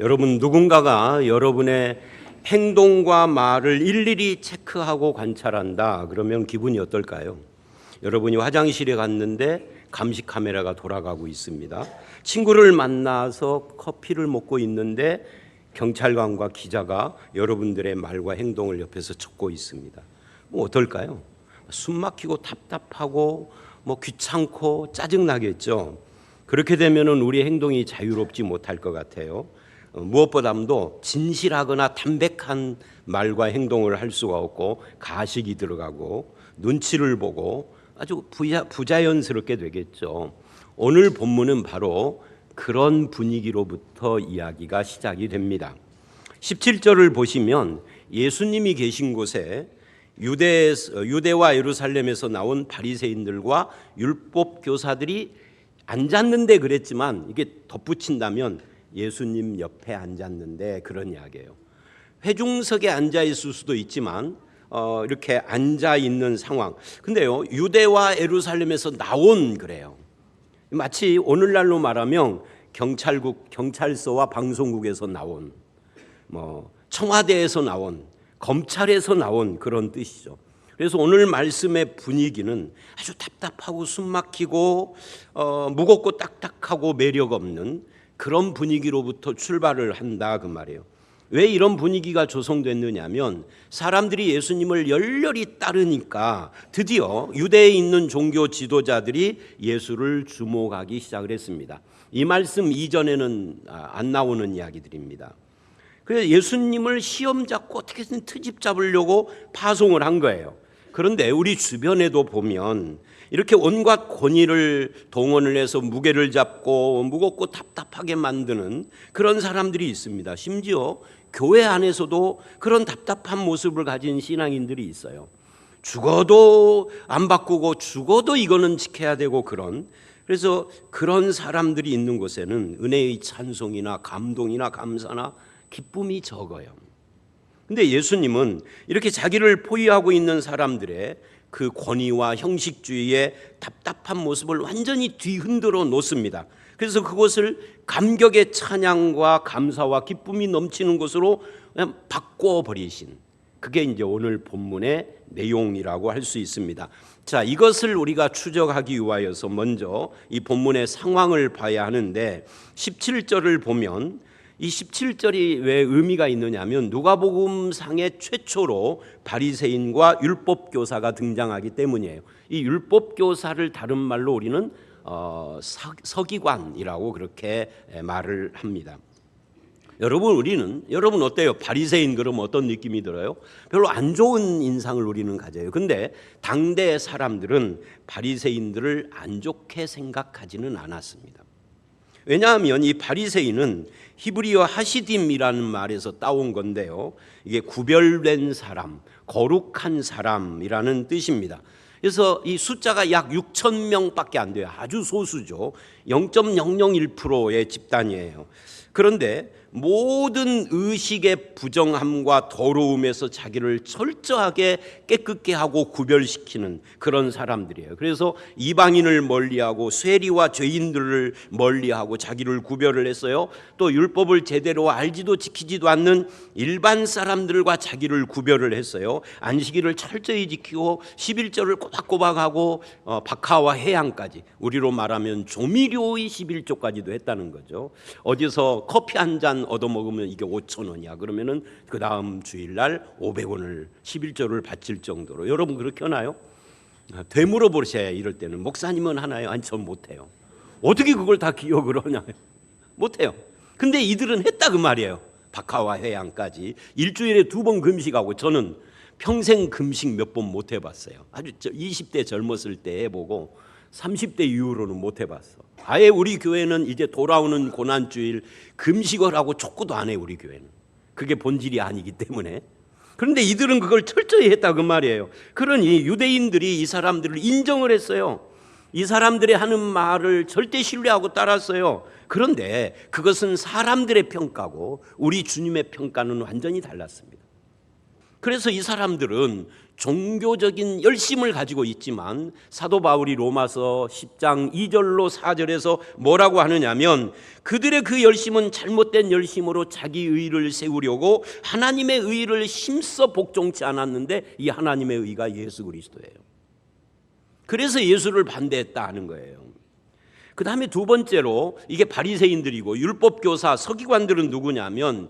여러분, 누군가가 여러분의 행동과 말을 일일이 체크하고 관찰한다. 그러면 기분이 어떨까요? 여러분이 화장실에 갔는데 감시 카메라가 돌아가고 있습니다. 친구를 만나서 커피를 먹고 있는데 경찰관과 기자가 여러분들의 말과 행동을 옆에서 적고 있습니다. 어떨까요? 숨 막히고 답답하고 귀찮고 짜증나겠죠. 그렇게 되면은 우리 행동이 자유롭지 못할 것 같아요. 무엇보다도 진실하거나 담백한 말과 행동을 할 수가 없고 가식이 들어가고 눈치를 보고 아주 부자연스럽게 되겠죠. 오늘 본문은 바로 그런 분위기로부터 이야기가 시작이 됩니다. 17절을 보시면 예수님이 계신 곳에 유대와 예루살렘에서 나온 바리새인들과 율법 교사들이 앉았는데 그랬지만 이게 덧붙인다면 예수님 옆에 앉았는데 그런 이야기예요. 회중석에 앉아 있을 수도 있지만 이렇게 앉아 있는 상황. 근데요, 유대와 예루살렘에서 나온 그래요. 마치 오늘날로 말하면 경찰서와 방송국에서 나온, 청와대에서 나온, 검찰에서 나온 그런 뜻이죠. 그래서 오늘 말씀의 분위기는 아주 답답하고 숨막히고 무겁고 딱딱하고 매력 없는 그런 분위기로부터 출발을 한다 그 말이에요. 왜 이런 분위기가 조성됐느냐면 사람들이 예수님을 열렬히 따르니까 드디어 유대에 있는 종교 지도자들이 예수를 주목하기 시작을 했습니다. 이 말씀 이전에는 안 나오는 이야기들입니다. 그래서 예수님을 시험 잡고 어떻게든 트집 잡으려고 파송을 한 거예요. 그런데 우리 주변에도 보면 이렇게 온갖 권위를 동원을 해서 무게를 잡고 무겁고 답답하게 만드는 그런 사람들이 있습니다. 심지어 교회 안에서도 그런 답답한 모습을 가진 신앙인들이 있어요. 죽어도 안 바꾸고 죽어도 이거는 지켜야 되고 그래서 그런 사람들이 있는 곳에는 은혜의 찬송이나 감동이나 감사나 기쁨이 적어요. 근데 예수님은 이렇게 자기를 포위하고 있는 사람들의 그 권위와 형식주의의 답답한 모습을 완전히 뒤흔들어 놓습니다. 그래서 그것을 감격의 찬양과 감사와 기쁨이 넘치는 것으로 그냥 바꿔버리신, 그게 이제 오늘 본문의 내용이라고 할 수 있습니다. 자, 이것을 우리가 추적하기 위하여서 먼저 이 본문의 상황을 봐야 하는데 17절을 보면 이 17절이 왜 의미가 있느냐면 누가복음상의 최초로 바리새인과 율법교사가 등장하기 때문이에요. 이 율법교사를 다른 말로 우리는 서기관이라고 그렇게 말을 합니다. 여러분 어때요? 바리새인 그러면 어떤 느낌이 들어요? 별로 안 좋은 인상을 우리는 가져요. 근데 당대 사람들은 바리새인들을 안 좋게 생각하지는 않았습니다. 왜냐하면 이 바리새인은 히브리어 하시딤이라는 말에서 따온 건데요, 이게 구별된 사람, 거룩한 사람이라는 뜻입니다. 그래서 이 숫자가 약 6천 명밖에 안 돼요. 아주 소수죠. 0.001%의 집단이에요. 그런데 모든 의식의 부정함과 더러움에서 자기를 철저하게 깨끗게 하고 구별시키는 그런 사람들이에요. 그래서 이방인을 멀리하고 쇠리와 죄인들을 멀리하고 자기를 구별을 했어요. 또 율법을 제대로 알지도 지키지도 않는 일반 사람들과 자기를 구별을 했어요. 안식일을 철저히 지키고 11조를 꼬박꼬박하고 박하와 해양까지, 우리로 말하면 조미료의 11조까지도 했다는 거죠. 어디서 커피 한 잔 얻어먹으면 이게 5,000원이야. 그러면은 그 다음 주일날 500원을 11조를 바칠 정도로. 여러분 그렇게 하나요? 되물어보셔야 이럴 때는. 목사님은 하나요? 아니, 전 못해요. 어떻게 그걸 다 기억을 하냐? 못해요. 근데 이들은 했다 그 말이에요. 박하와 회양까지 일주일에 2번 금식하고, 저는 평생 금식 몇 번 못 해봤어요. 아주 20대 젊었을 때 해보고 30대 이후로는 못 해봤어. 아예 우리 교회는 이제 돌아오는 고난주일 금식을 하고 촉구도 안 해요. 우리 교회는 그게 본질이 아니기 때문에. 그런데 이들은 그걸 철저히 했다 그 말이에요. 그러니 유대인들이 이 사람들을 인정을 했어요. 이 사람들의 하는 말을 절대 신뢰하고 따랐어요. 그런데 그것은 사람들의 평가고 우리 주님의 평가는 완전히 달랐습니다. 그래서 이 사람들은 종교적인 열심을 가지고 있지만 사도 바울이 로마서 10장 2절로 4절에서 뭐라고 하느냐면 그들의 그 열심은 잘못된 열심으로 자기 의를 세우려고 하나님의 의를 힘써 복종치 않았는데 이 하나님의 의가 예수 그리스도예요. 그래서 예수를 반대했다 하는 거예요. 그 다음에 두 번째로 이게 바리새인들이고 율법교사 서기관들은 누구냐면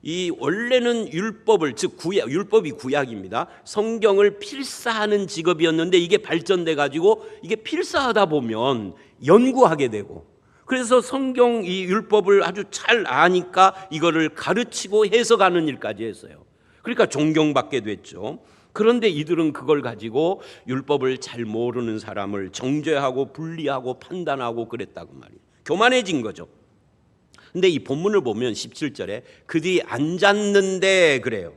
이 원래는 율법을 즉 율법이 구약입니다. 성경을 필사하는 직업이었는데 이게 발전돼 가지고 이게 필사하다 보면 연구하게 되고 그래서 성경 이 율법을 아주 잘 아니까 이거를 가르치고 해석하는 일까지 했어요. 그러니까 존경받게 됐죠. 그런데 이들은 그걸 가지고 율법을 잘 모르는 사람을 정죄하고 분리하고 판단하고 그랬다고 말이에요. 교만해진 거죠. 근데 이 본문을 보면 17절에 그들이 앉았는데 그래요.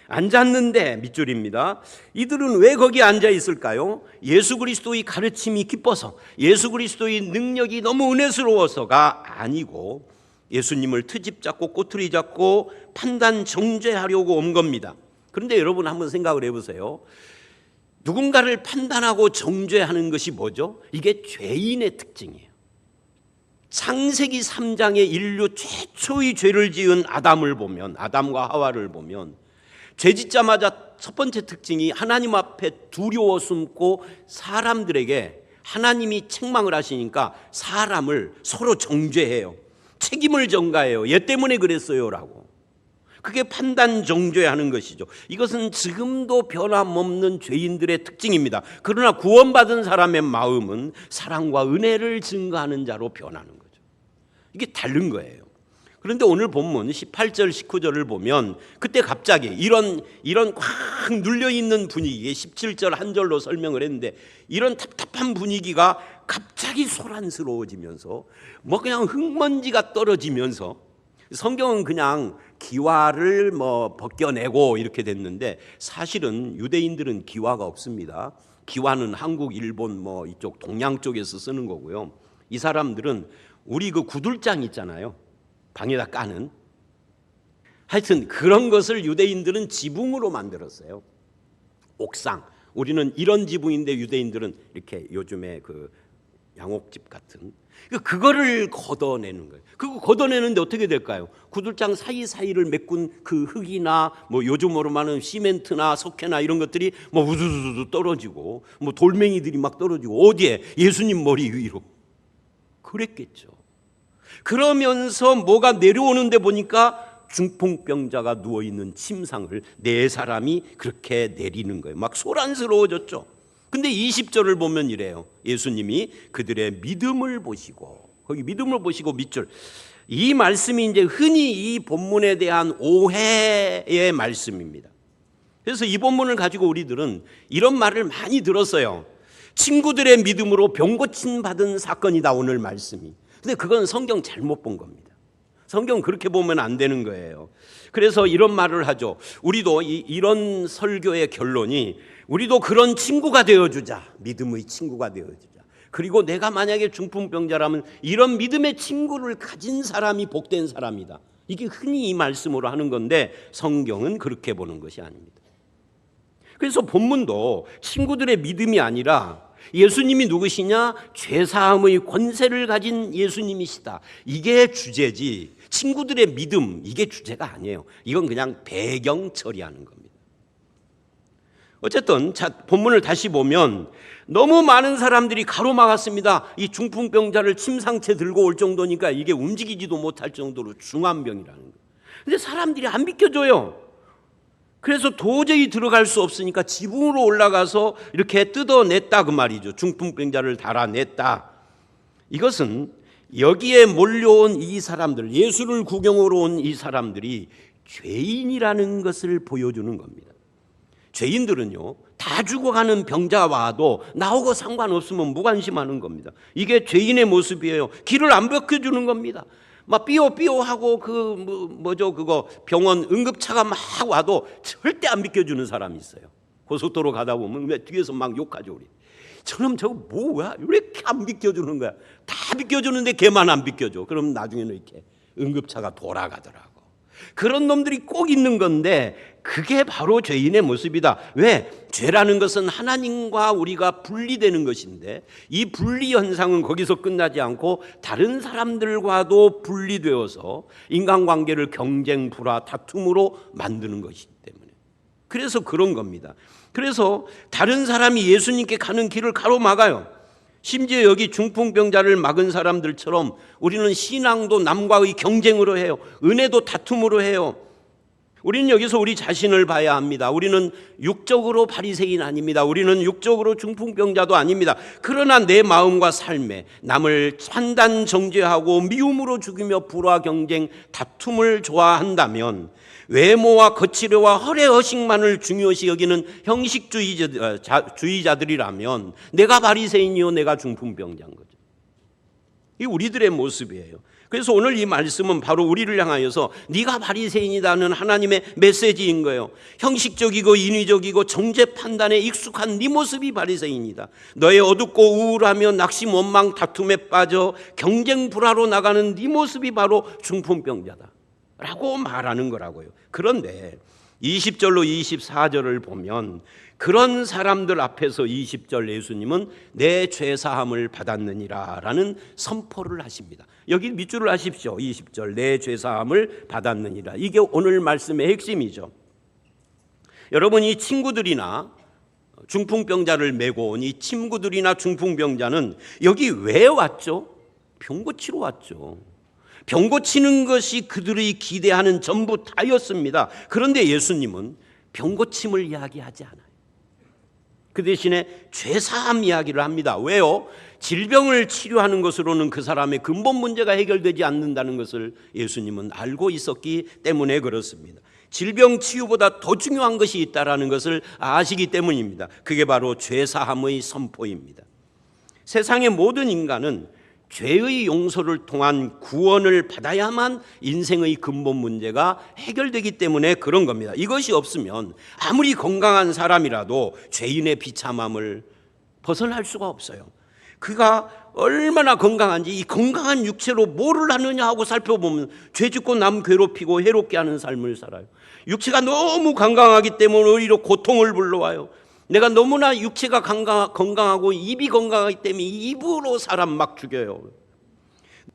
앉았는데 밑줄입니다. 이들은 왜 거기 앉아 있을까요? 예수 그리스도의 가르침이 기뻐서 예수 그리스도의 능력이 너무 은혜스러워서가 아니고 예수님을 트집 잡고 꼬투리 잡고 판단 정죄하려고 온 겁니다. 그런데 여러분 한번 생각을 해보세요. 누군가를 판단하고 정죄하는 것이 뭐죠? 이게 죄인의 특징이에요. 창세기 3장에 인류 최초의 죄를 지은 아담을 보면 아담과 하와를 보면 죄 짓자마자 첫 번째 특징이 하나님 앞에 두려워 숨고 사람들에게 하나님이 책망을 하시니까 사람을 서로 정죄해요. 책임을 전가해요. 얘 때문에 그랬어요 라고. 그게 판단 정죄하는 것이죠. 이것은 지금도 변함없는 죄인들의 특징입니다. 그러나 구원받은 사람의 마음은 사랑과 은혜를 증거하는 자로 변하는 거죠. 이게 다른 거예요. 그런데 오늘 본문 18절 19절을 보면 그때 갑자기 이런 꽉 눌려있는 분위기에 17절 한 절로 설명을 했는데 이런 답답한 분위기가 갑자기 소란스러워지면서 뭐 그냥 흙먼지가 떨어지면서 성경은 그냥 기와를 뭐 벗겨내고 이렇게 됐는데 사실은 유대인들은 기와가 없습니다. 기와는 한국, 일본 뭐 이쪽 동양 쪽에서 쓰는 거고요. 이 사람들은 우리 그 구들장 있잖아요. 방에다 까는. 하여튼 그런 것을 유대인들은 지붕으로 만들었어요. 옥상. 우리는 이런 지붕인데 유대인들은 이렇게 요즘에 그 양옥집 같은 그거를 걷어내는 거예요. 그거 걷어내는데 어떻게 될까요? 구들장 사이사이를 메꾼 그 흙이나 뭐 요즘으로 말하는 시멘트나 석회나 이런 것들이 뭐 우두두두 떨어지고 뭐 돌멩이들이 막 떨어지고 어디에? 예수님 머리 위로. 그랬겠죠. 그러면서 뭐가 내려오는데 보니까 중풍병자가 누워있는 침상을 네 사람이 그렇게 내리는 거예요. 막 소란스러워졌죠. 근데 20절을 보면 이래요. 예수님이 그들의 믿음을 보시고 거기 믿음을 보시고 밑줄. 이 말씀이 이제 흔히 이 본문에 대한 오해의 말씀입니다. 그래서 이 본문을 가지고 우리들은 이런 말을 많이 들었어요. 친구들의 믿음으로 병 고침 받은 사건이다 오늘 말씀이. 근데 그건 성경 잘못 본 겁니다. 성경 그렇게 보면 안 되는 거예요. 그래서 이런 말을 하죠. 우리도 이런 설교의 결론이 우리도 그런 친구가 되어주자. 믿음의 친구가 되어주자. 그리고 내가 만약에 중풍병자라면 이런 믿음의 친구를 가진 사람이 복된 사람이다. 이게 흔히 이 말씀으로 하는 건데 성경은 그렇게 보는 것이 아닙니다. 그래서 본문도 친구들의 믿음이 아니라 예수님이 누구시냐? 죄사함의 권세를 가진 예수님이시다. 이게 주제지 친구들의 믿음 이게 주제가 아니에요. 이건 그냥 배경 처리하는 겁니다. 어쨌든 자 본문을 다시 보면 너무 많은 사람들이 가로막았습니다. 이 중풍병자를 침상채 들고 올 정도니까 이게 움직이지도 못할 정도로 중한 병이라는 거예요. 근데 사람들이 안 비켜줘요. 그래서 도저히 들어갈 수 없으니까 지붕으로 올라가서 이렇게 뜯어냈다 그 말이죠. 중풍병자를 달아냈다. 이것은 여기에 몰려온 이 사람들, 예수를 구경하러 온 이 사람들이 죄인이라는 것을 보여주는 겁니다. 죄인들은요 다 죽어가는 병자 와도 나오고 상관없으면 무관심하는 겁니다. 이게 죄인의 모습이에요. 길을 안 벗겨주는 겁니다. 막 삐오삐오하고 그거 병원 응급차가 막 와도 절대 안 비켜주는 사람이 있어요. 고속도로 가다 보면 뒤에서 막 욕하죠 우리. 저놈 저거 뭐야? 왜 이렇게 안 비켜주는 거야? 다 비켜주는데 걔만 안 비켜줘. 그럼 나중에는 이렇게 응급차가 돌아가더라고. 그런 놈들이 꼭 있는 건데 그게 바로 죄인의 모습이다. 왜? 죄라는 것은 하나님과 우리가 분리되는 것인데 이 분리 현상은 거기서 끝나지 않고 다른 사람들과도 분리되어서 인간관계를 경쟁, 불화, 다툼으로 만드는 것이기 때문에 그래서 그런 겁니다. 그래서 다른 사람이 예수님께 가는 길을 가로막아요. 심지어 여기 중풍병자를 막은 사람들처럼 우리는 신앙도 남과의 경쟁으로 해요. 은혜도 다툼으로 해요. 우리는 여기서 우리 자신을 봐야 합니다. 우리는 육적으로 바리새인 아닙니다. 우리는 육적으로 중풍병자도 아닙니다. 그러나 내 마음과 삶에 남을 판단 정죄하고 미움으로 죽이며 불화, 경쟁, 다툼을 좋아한다면 외모와 거칠애와 허례허식만을 중요시 여기는 형식주의자들이라면 내가 바리새인이요 내가 중풍병자인 거죠. 이 우리들의 모습이에요. 그래서 오늘 이 말씀은 바로 우리를 향하여서 네가 바리새인이라는 하나님의 메시지인 거예요. 형식적이고 인위적이고 정죄 판단에 익숙한 네 모습이 바리새인이다. 너의 어둡고 우울하며 낙심, 원망, 다툼에 빠져 경쟁 불화로 나가는 네 모습이 바로 중풍병자다 라고 말하는 거라고요. 그런데 20절로 24절을 보면 그런 사람들 앞에서 20절 예수님은 내 죄사함을 받았느니라 라는 선포를 하십니다. 여기 밑줄을 하십시오. 20절 내 죄사함을 받았느니라. 이게 오늘 말씀의 핵심이죠. 여러분 이 친구들이나 중풍병자를 메고 온 이 친구들이나 중풍병자는 여기 왜 왔죠? 병 고치러 왔죠. 병 고치는 것이 그들이 기대하는 전부 다였습니다. 그런데 예수님은 병 고침을 이야기하지 않아요. 그 대신에 죄사함 이야기를 합니다. 왜요? 질병을 치료하는 것으로는 그 사람의 근본 문제가 해결되지 않는다는 것을 예수님은 알고 있었기 때문에 그렇습니다. 질병 치유보다 더 중요한 것이 있다는 것을 아시기 때문입니다. 그게 바로 죄사함의 선포입니다. 세상의 모든 인간은 죄의 용서를 통한 구원을 받아야만 인생의 근본 문제가 해결되기 때문에 그런 겁니다. 이것이 없으면 아무리 건강한 사람이라도 죄인의 비참함을 벗어날 수가 없어요. 그가 얼마나 건강한지 이 건강한 육체로 뭐를 하느냐 하고 살펴보면 죄 짓고 남 괴롭히고 해롭게 하는 삶을 살아요. 육체가 너무 건강하기 때문에 오히려 고통을 불러와요. 내가 너무나 육체가 건강하고 입이 건강하기 때문에 입으로 사람 막 죽여요.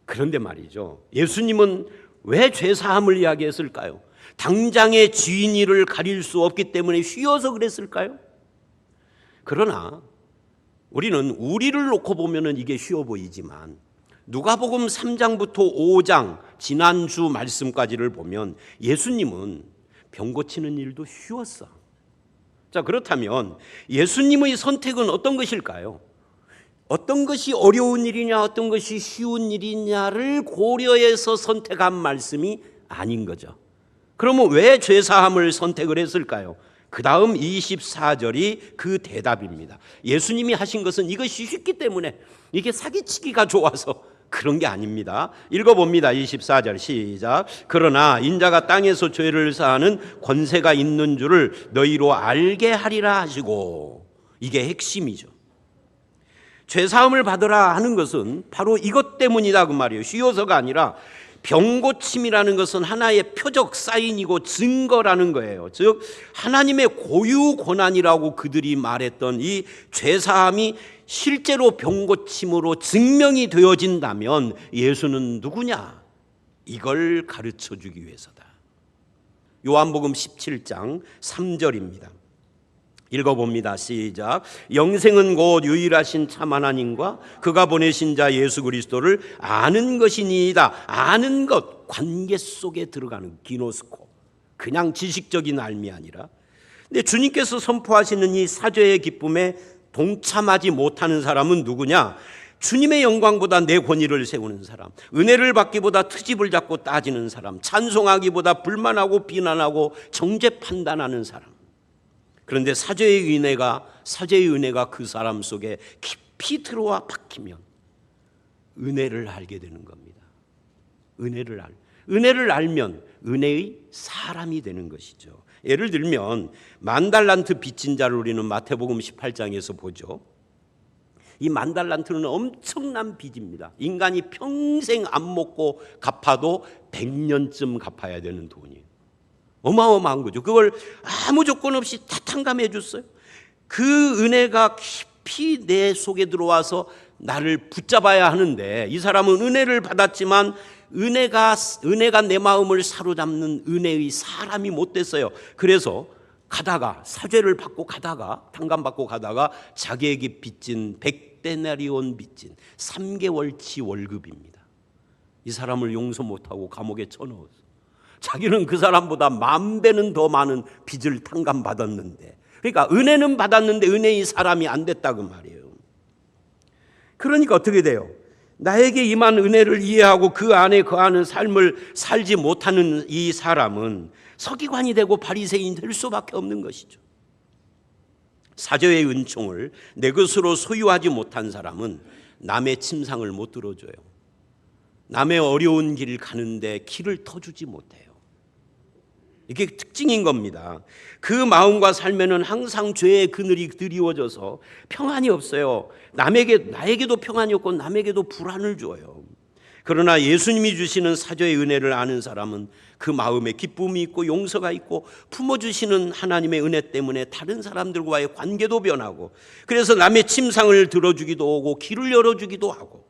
그런데 말이죠, 예수님은 왜 죄사함을 이야기했을까요? 당장의 죄인을 가릴 수 없기 때문에 쉬어서 그랬을까요? 그러나 우리는 우리를 놓고 보면 이게 쉬워 보이지만 누가복음 3장부터 5장 지난주 말씀까지를 보면 예수님은 병 고치는 일도 쉬웠어. 자, 그렇다면 예수님의 선택은 어떤 것일까요? 어떤 것이 어려운 일이냐 어떤 것이 쉬운 일이냐를 고려해서 선택한 말씀이 아닌 거죠. 그러면 왜 죄사함을 선택을 했을까요? 그 다음 24절이 그 대답입니다. 예수님이 하신 것은 이것이 쉽기 때문에 이게 사기치기가 좋아서 그런 게 아닙니다. 읽어봅니다. 24절 시작. 그러나 인자가 땅에서 죄를 사하는 권세가 있는 줄을 너희로 알게 하리라 하시고, 이게 핵심이죠. 죄사함을 받으라 하는 것은 바로 이것 때문이다 그 말이에요. 쉬워서가 아니라 병고침이라는 것은 하나의 표적 사인이고 증거라는 거예요. 즉 하나님의 고유 권한이라고 그들이 말했던 이 죄사함이 실제로 병고침으로 증명이 되어진다면 예수는 누구냐? 이걸 가르쳐주기 위해서다. 요한복음 17장 3절입니다. 읽어봅니다. 시작. 영생은 곧 유일하신 참 하나님과 그가 보내신 자 예수 그리스도를 아는 것이니이다. 아는 것, 관계 속에 들어가는 기노스코. 그냥 지식적인 알미 아니라. 근데 주님께서 선포하시는 이 사죄의 기쁨에 동참하지 못하는 사람은 누구냐? 주님의 영광보다 내 권위를 세우는 사람, 은혜를 받기보다 트집을 잡고 따지는 사람, 찬송하기보다 불만하고 비난하고 정죄 판단하는 사람. 그런데 사죄의 은혜가 그 사람 속에 깊이 들어와 박히면 은혜를 알게 되는 겁니다. 은혜를 알면 은혜의 사람이 되는 것이죠. 예를 들면 10,000달란트 빚진 자를 우리는 마태복음 18장에서 보죠. 이 10,000달란트는 엄청난 빚입니다. 인간이 평생 안 먹고 갚아도 100년쯤 갚아야 되는 돈이에요. 어마어마한 거죠. 그걸 아무 조건 없이 다 탕감해 줬어요. 그 은혜가 깊이 내 속에 들어와서 나를 붙잡아야 하는데, 이 사람은 은혜를 받았지만 은혜가 내 마음을 사로잡는 은혜의 사람이 못 됐어요. 그래서 가다가 사죄를 받고 가다가 탕감받고 가다가 자기에게 빚진 100데나리온 빚진 3개월치 월급입니다. 이 사람을 용서 못하고 감옥에 쳐넣었어. 자기는 그 사람보다 10,000배는 더 많은 빚을 탕감받았는데, 그러니까 은혜는 받았는데 은혜의 사람이 안 됐다고 말이에요. 그러니까 어떻게 돼요? 나에게 임한 은혜를 이해하고 그 안에 거하는 삶을 살지 못하는 이 사람은 서기관이 되고 바리새인이 될 수밖에 없는 것이죠. 사죄의 은총을 내 것으로 소유하지 못한 사람은 남의 침상을 못 들어줘요. 남의 어려운 길 가는데 길을 터주지 못해요. 이게 특징인 겁니다. 그 마음과 삶에는 항상 죄의 그늘이 드리워져서 평안이 없어요. 나에게도 평안이 없고 남에게도 불안을 줘요. 그러나 예수님이 주시는 사죄의 은혜를 아는 사람은 그 마음에 기쁨이 있고 용서가 있고 품어주시는 하나님의 은혜 때문에 다른 사람들과의 관계도 변하고, 그래서 남의 침상을 들어주기도 하고 길을 열어주기도 하고,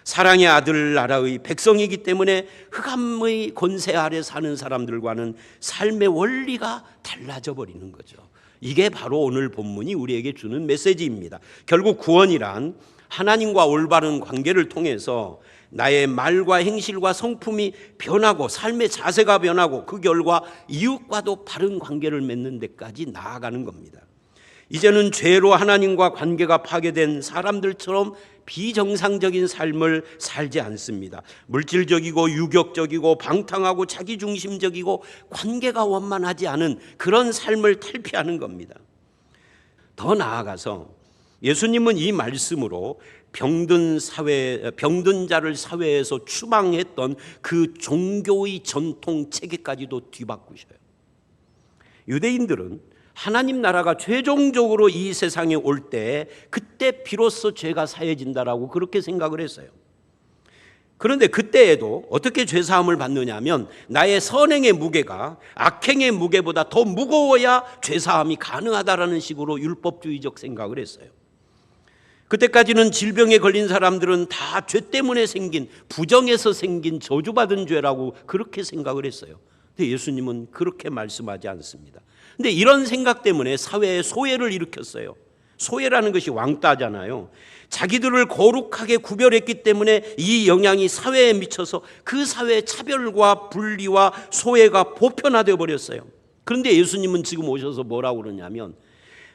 사랑의 아들 나라의 백성이기 때문에 흑암의 권세 아래 사는 사람들과는 삶의 원리가 달라져 버리는 거죠. 이게 바로 오늘 본문이 우리에게 주는 메시지입니다. 결국 구원이란 하나님과 올바른 관계를 통해서 나의 말과 행실과 성품이 변하고 삶의 자세가 변하고 그 결과 이웃과도 바른 관계를 맺는 데까지 나아가는 겁니다. 이제는 죄로 하나님과 관계가 파괴된 사람들처럼 비정상적인 삶을 살지 않습니다. 물질적이고 유격적이고 방탕하고 자기중심적이고 관계가 원만하지 않은 그런 삶을 탈피하는 겁니다. 더 나아가서 예수님은 이 말씀으로 병든 자를 사회에서 추방했던 그 종교의 전통 체계까지도 뒤바꾸셔요. 유대인들은 하나님 나라가 최종적으로 이 세상에 올 때 그때 비로소 죄가 사해진다라고 그렇게 생각을 했어요. 그런데 그때에도 어떻게 죄사함을 받느냐 하면 나의 선행의 무게가 악행의 무게보다 더 무거워야 죄사함이 가능하다라는 식으로 율법주의적 생각을 했어요. 그때까지는 질병에 걸린 사람들은 다 죄 때문에 생긴, 부정에서 생긴 저주받은 죄라고 그렇게 생각을 했어요. 근데 예수님은 그렇게 말씀하지 않습니다. 근데 이런 생각 때문에 사회에 소외를 일으켰어요. 소외라는 것이 왕따잖아요. 자기들을 거룩하게 구별했기 때문에 이 영향이 사회에 미쳐서 그 사회의 차별과 분리와 소외가 보편화되어 버렸어요. 그런데 예수님은 지금 오셔서 뭐라고 그러냐면,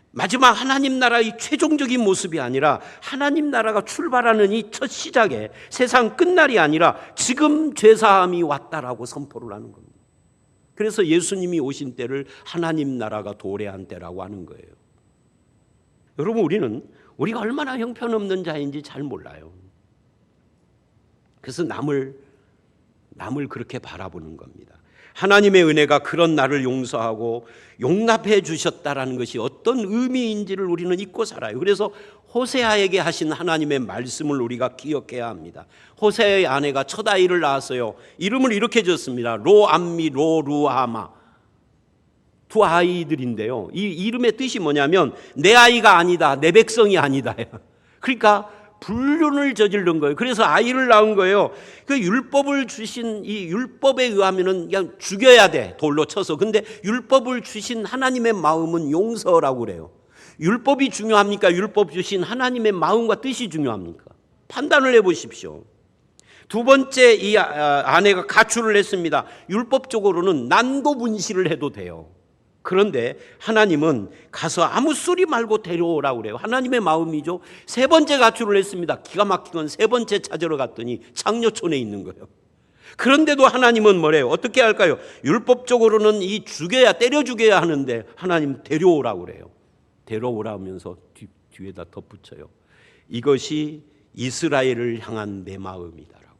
마지막 하나님 나라의 최종적인 모습이 아니라 하나님 나라가 출발하는 이 첫 시작에 세상 끝날이 아니라 지금 죄사함이 왔다라고 선포를 하는 겁니다. 그래서 예수님이 오신 때를 하나님 나라가 도래한 때라고 하는 거예요. 여러분, 우리가 얼마나 형편없는 자인지 잘 몰라요. 그래서 남을 그렇게 바라보는 겁니다. 하나님의 은혜가 그런 나를 용서하고 용납해 주셨다라는 것이 어떤 의미인지를 우리는 잊고 살아요. 그래서 호세아에게 하신 하나님의 말씀을 우리가 기억해야 합니다. 호세아의 아내가 첫 아이를 낳았어요. 이름을 이렇게 지었습니다. 로암미 로루하마. 두 아이들인데요, 이 이름의 뜻이 뭐냐면 내 아이가 아니다, 내 백성이 아니다. 그러니까 불륜을 저지른 거예요. 그래서 아이를 낳은 거예요. 그 율법을 주신, 이 율법에 의하면은 그냥 죽여야 돼, 돌로 쳐서. 근데 율법을 주신 하나님의 마음은 용서라고 그래요. 율법이 중요합니까? 율법 주신 하나님의 마음과 뜻이 중요합니까? 판단을 해보십시오. 두 번째, 이 아내가 가출을 했습니다. 율법적으로는 난도분실을 해도 돼요. 그런데 하나님은 가서 아무 소리 말고 데려오라고 그래요. 하나님의 마음이죠. 세 번째 가출을 했습니다. 기가 막힌 건 세 번째 찾으러 갔더니 창녀촌에 있는 거예요. 그런데도 하나님은 뭐래요? 어떻게 할까요? 율법적으로는 때려 죽여야 하는데 하나님 데려오라고 그래요. 데려오라면서 뒤에다 덧붙여요. 이것이 이스라엘을 향한 내 마음이다라고.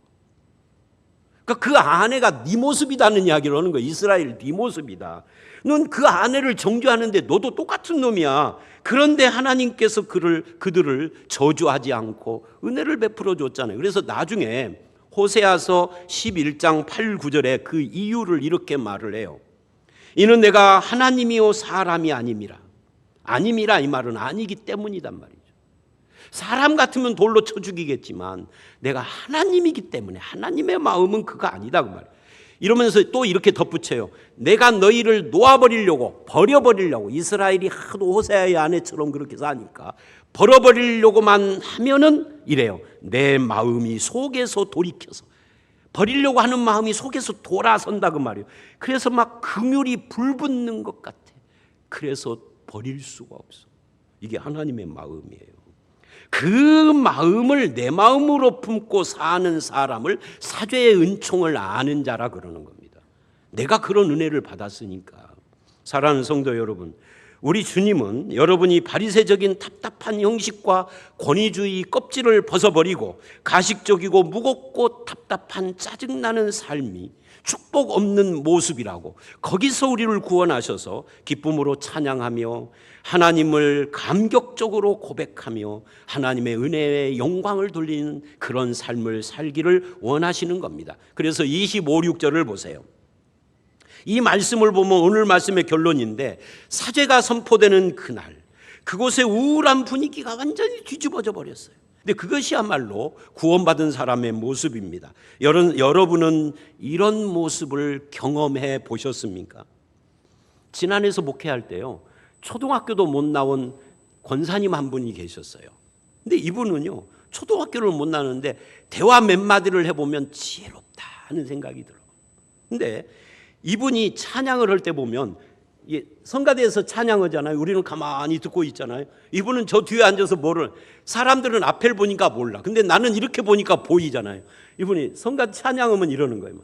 그러니까 그 아내가 네 모습이다는 이야기를 하는 거예요. 이스라엘 네 모습이다. 넌 그 아내를 정죄하는데 너도 똑같은 놈이야. 그런데 하나님께서 그들을 저주하지 않고 은혜를 베풀어 줬잖아요. 그래서 나중에 호세아서 11장 8, 9절에 그 이유를 이렇게 말을 해요. 이는 내가 하나님이요 사람이 아님이라. 아님이라 이 말은 아니기 때문이단 말이죠. 사람 같으면 돌로 쳐 죽이겠지만 내가 하나님이기 때문에 하나님의 마음은 그거 아니다 그 말이에요. 이러면서 또 이렇게 덧붙여요. 내가 너희를 놓아버리려고 버려버리려고 이스라엘이 하도 호세아의 아내처럼 그렇게 사니까 버려버리려고만 하면은 이래요. 내 마음이 속에서 돌이켜서 버리려고 하는 마음이 속에서 돌아선다 그 말이에요. 그래서 막 긍휼이 불붙는 것 같아. 그래서 버릴 수가 없어. 이게 하나님의 마음이에요. 그 마음을 내 마음으로 품고 사는 사람을 사죄의 은총을 아는 자라 그러는 겁니다. 내가 그런 은혜를 받았으니까. 사랑하는 성도 여러분, 우리 주님은 여러분이 바리새적인 답답한 형식과 권위주의 껍질을 벗어버리고 가식적이고 무겁고 답답한 짜증나는 삶이 축복 없는 모습이라고 거기서 우리를 구원하셔서 기쁨으로 찬양하며 하나님을 감격적으로 고백하며 하나님의 은혜의 영광을 돌리는 그런 삶을 살기를 원하시는 겁니다. 그래서 25, 6절을 보세요. 이 말씀을 보면 오늘 말씀의 결론인데 사죄가 선포되는 그날 그곳의 우울한 분위기가 완전히 뒤집어져 버렸어요. 근데 그것이야말로 구원받은 사람의 모습입니다. 여러분은 이런 모습을 경험해 보셨습니까? 지난해에서 목회할 때요, 초등학교도 못 나온 권사님 한 분이 계셨어요. 근데 이분은요, 초등학교를 못 나왔는데 대화 몇 마디를 해보면 지혜롭다 하는 생각이 들어요. 근데 이분이 찬양을 할 때 보면 성가대에서 찬양하잖아요. 우리는 가만히 듣고 있잖아요. 이분은 저 뒤에 앉아서 사람들은 앞을 보니까 몰라. 근데 나는 이렇게 보니까 보이잖아요. 이분이 성가 찬양하면 이러는 거예요.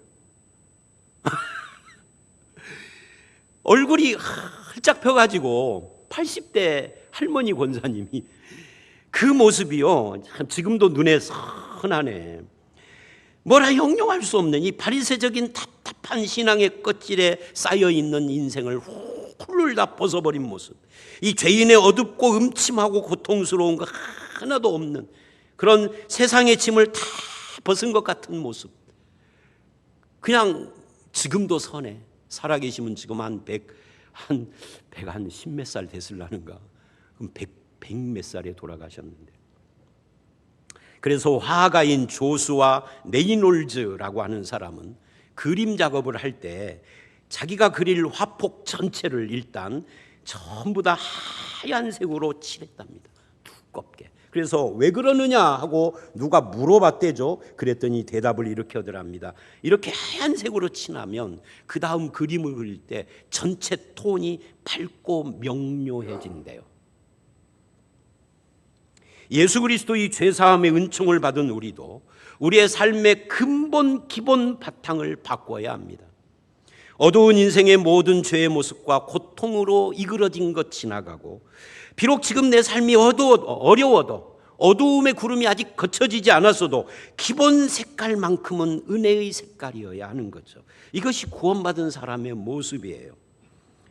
얼굴이 활짝 펴가지고 80대 할머니 권사님이 그 모습이요, 참 지금도 눈에 선하네. 뭐라 형용할 수 없는 이 바리새적인 답답한 신앙의 껍질에 쌓여있는 인생을 훌훌 다 벗어버린 모습, 이 죄인의 어둡고 음침하고 고통스러운 거 하나도 없는 그런 세상의 짐을 다 벗은 것 같은 모습, 그냥 지금도 선해. 살아계시면 지금 한 10몇 살 됐을라는가. 그럼 100 몇 살에 돌아가셨는데, 그래서 화가인 조수와 네이놀즈라고 하는 사람은 그림 작업을 할 때 자기가 그릴 화폭 전체를 일단 전부 다 하얀색으로 칠했답니다. 두껍게. 그래서 왜 그러느냐 하고 누가 물어봤대죠. 그랬더니 대답을 이렇게 하더랍니다. 이렇게 하얀색으로 칠하면 그 다음 그림을 그릴 때 전체 톤이 밝고 명료해진대요. 예수 그리스도의 죄사함의 은총을 받은 우리도 우리의 삶의 근본 기본 바탕을 바꿔야 합니다. 어두운 인생의 모든 죄의 모습과 고통으로 이그러진 것 지나가고, 비록 지금 내 삶이 어려워도 어두움의 구름이 아직 걷혀지지 않았어도 기본 색깔만큼은 은혜의 색깔이어야 하는 거죠. 이것이 구원받은 사람의 모습이에요.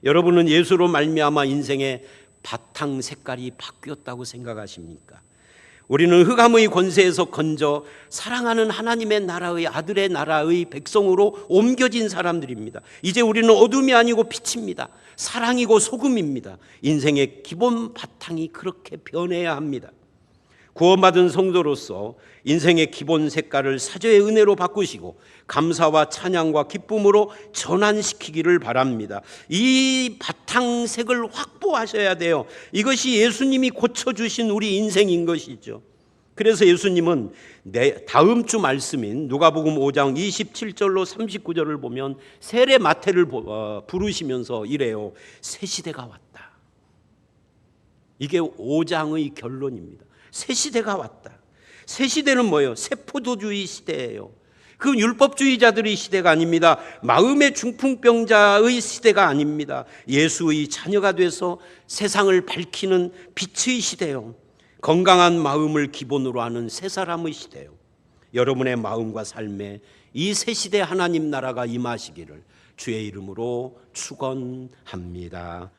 여러분은 예수로 말미암아 인생의 바탕 색깔이 바뀌었다고 생각하십니까? 우리는 흑암의 권세에서 건져 사랑하는 하나님의 나라의 아들의 나라의 백성으로 옮겨진 사람들입니다. 이제 우리는 어둠이 아니고 빛입니다. 사랑이고 소금입니다. 인생의 기본 바탕이 그렇게 변해야 합니다. 구원받은 성도로서 인생의 기본 색깔을 사죄의 은혜로 바꾸시고 감사와 찬양과 기쁨으로 전환시키기를 바랍니다. 이 바탕색을 확보하셔야 돼요. 이것이 예수님이 고쳐주신 우리 인생인 것이죠. 그래서 예수님은 다음 주 말씀인 누가복음 5장 27절로 39절을 보면 세례 마태를 부르시면서 이래요. 새 시대가 왔다. 이게 5장의 결론입니다. 새 시대가 왔다. 새 시대는 뭐예요? 새 포도주의 시대예요. 그 율법주의자들의 시대가 아닙니다. 마음의 중풍병자의 시대가 아닙니다. 예수의 자녀가 돼서 세상을 밝히는 빛의 시대요. 건강한 마음을 기본으로 하는 새 사람의 시대요. 여러분의 마음과 삶에 이 새 시대 하나님 나라가 임하시기를 주의 이름으로 축원합니다.